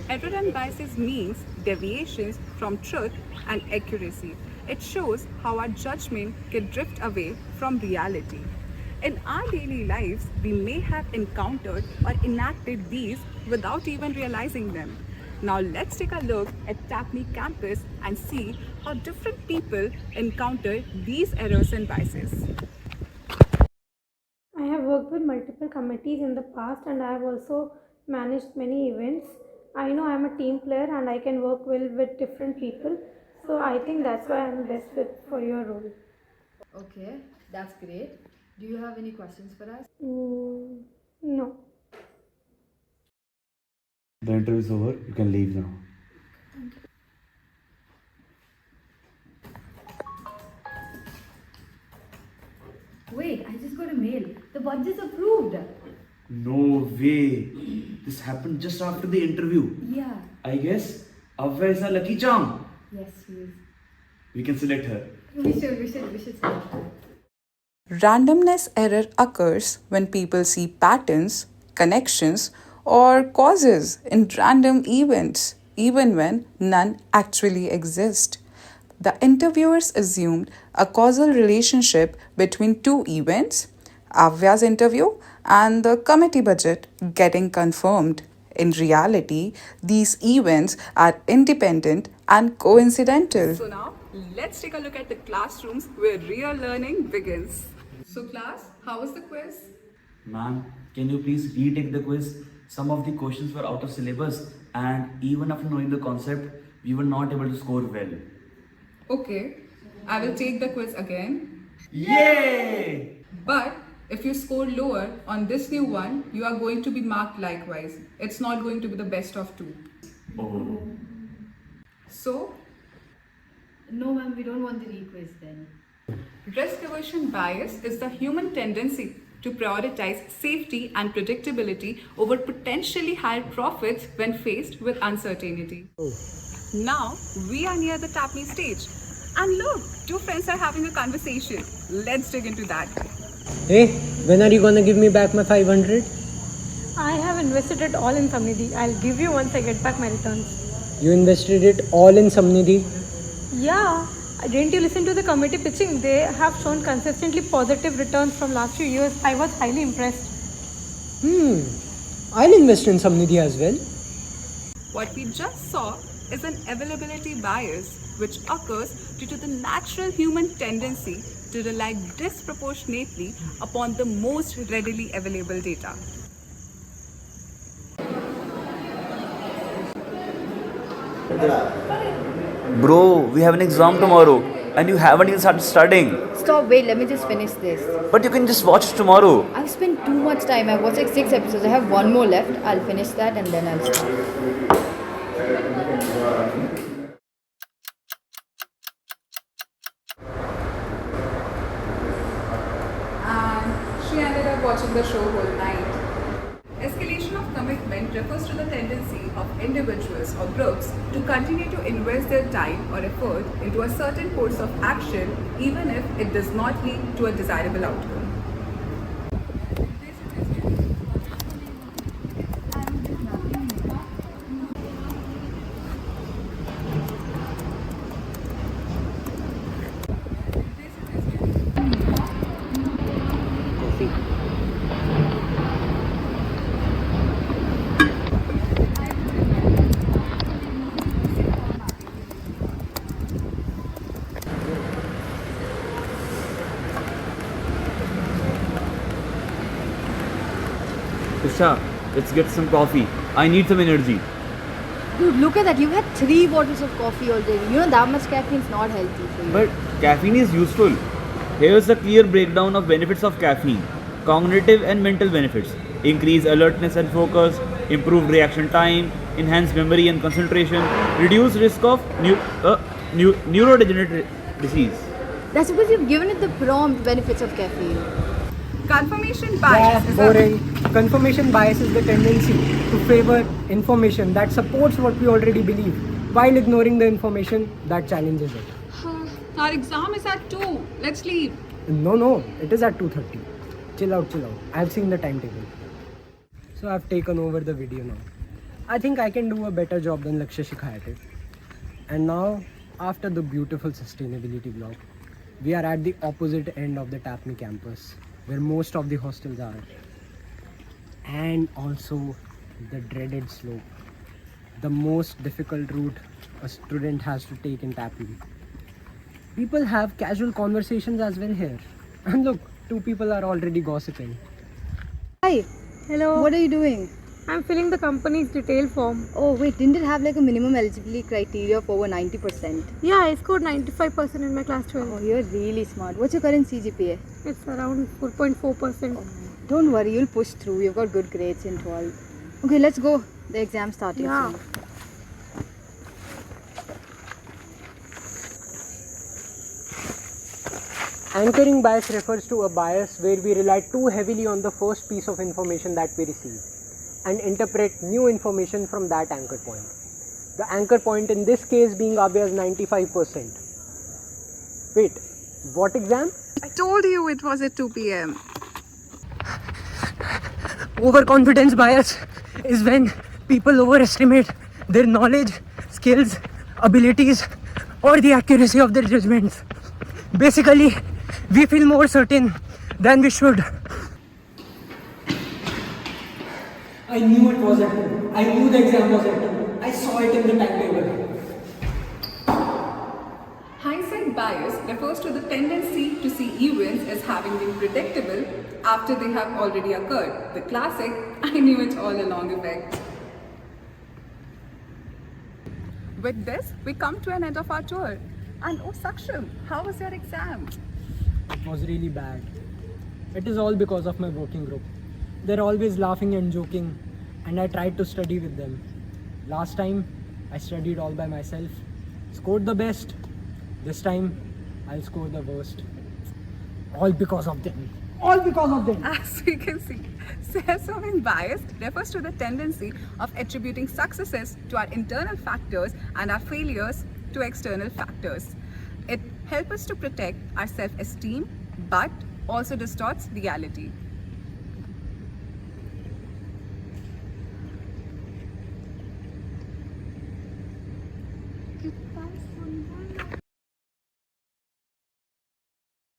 Error and biases means deviations from truth and accuracy. It shows how our judgment can drift away from reality. In our daily lives, we may have encountered or enacted these without even realizing them. Now let's take a look at TAPME campus and see how different people encounter these errors and biases. I have worked with multiple committees in the past and I have also managed many events. I know I am a team player and I can work well with different people. So I think that's why I am best fit for your role. Okay, that's great. Do you have any questions for us? No. The interview is over. You can leave now. Wait, I just got a mail. The budget's approved. No way. This happened just after the interview. Yeah. I guess Avya is a lucky charm. Yes, he is. We can select her. We should select her. Randomness error occurs when people see patterns, connections, or causes in random events, even when none actually exist. The interviewers assumed a causal relationship between two events, Avya's interview and the committee budget getting confirmed. In reality, these events are independent and coincidental. So now, let's take a look at the classrooms where real learning begins. So class, how was the quiz? Ma'am, can you please retake the quiz? Some of the questions were out of syllabus, and even after knowing the concept, we were not able to score well. Okay, I will take the quiz again. Yay! But if you score lower on this new one, you are going to be marked likewise. It's not going to be the best of two. Oh. So, No, ma'am, we don't want the requiz then. risk aversion bias is the human tendency to prioritize safety and predictability over potentially higher profits when faced with uncertainty. Now we are near the TAPME stage. And look, two friends are having a conversation. Let's dig into that. Hey, when are you gonna give me back my 500? I have invested it all in Samnidhi. I'll give you once I get back my returns. You invested it all in Samnidhi? Yeah. Didn't you listen to the committee pitching? They have shown consistently positive returns from last few years. I was highly impressed. I'll invest in Samnidhi as well. What we just saw is an availability bias which occurs due to the natural human tendency to rely disproportionately upon the most readily available data. Bro, we have an exam tomorrow, and you haven't even started studying. Stop, wait, let me just finish this. But you can just watch it tomorrow. I've spent too much time. I've watched like 6 episodes. I have one more left. I'll finish that and then I'll start. And she ended up watching the show whole night. Escalation of commitment refers to the tendency of individuals or groups to continue to invest their time or effort into a certain course of action even if it does not lead to a desirable outcome. Usha, let's get some coffee. I need some energy. Dude, look at that. You've had 3 bottles of coffee already. You know that much caffeine is not healthy for you. But caffeine is useful. Here's a clear breakdown of benefits of caffeine. Cognitive and mental benefits. Increase alertness and focus, improved reaction time, enhance memory and concentration, reduce risk of neurodegenerative disease. That's because you've given it the prompt benefits of caffeine. Confirmation bias is Boring. Confirmation bias is the tendency to favor information that supports what we already believe while ignoring the information that challenges it. Our exam is at 2. Let's leave. No, it is at 2:30. Chill out. I have seen the timetable. So I've taken over the video now. I think I can do a better job than Lakshya Shikhayat did. And now, after the beautiful sustainability blog, we are at the opposite end of the Tapni campus, where most of the hostels are. And also the dreaded slope, the most difficult route a student has to take in Tapni. People have casual conversations as well here. And look, two people are already gossiping. Hi, Hello. what are you doing? I'm filling the company's detail form. Oh wait, didn't it have like a minimum eligibility criteria of over 90%? Yeah, I scored 95% in my class 12. Oh, you're really smart. What's your current CGPA? It's around 4.4%. Don't worry, you'll push through. You've got good grades in 12. Okay, let's go. The exam's starting Yeah. soon. Anchoring bias refers to a bias where we rely too heavily on the first piece of information that we receive and interpret new information from that anchor point. The anchor point in this case being Abhya's 95%. Wait, what exam? I told you it was at 2 p.m. Overconfidence bias is when people overestimate their knowledge, skills, abilities, or the accuracy of their judgments. Basically, we feel more certain than we should. I knew it was at 2. I knew the exam was at 2. I saw it in the timetable. Hindsight bias refers to the tendency to see events as having been predictable after they have already occurred. The classic, I knew it all along effect. With this, we come to an end of our tour. And oh Saksham, how was your exam? It was really bad. It is all because of my working group. They're always laughing and joking, and I tried to study with them. Last time, I studied all by myself, scored the best. This time, I'll score the worst. All because of them. All because of them. As we can see, self-serving bias refers to the tendency of attributing successes to our internal factors and our failures to external factors. It helps us to protect our self-esteem but also distorts reality.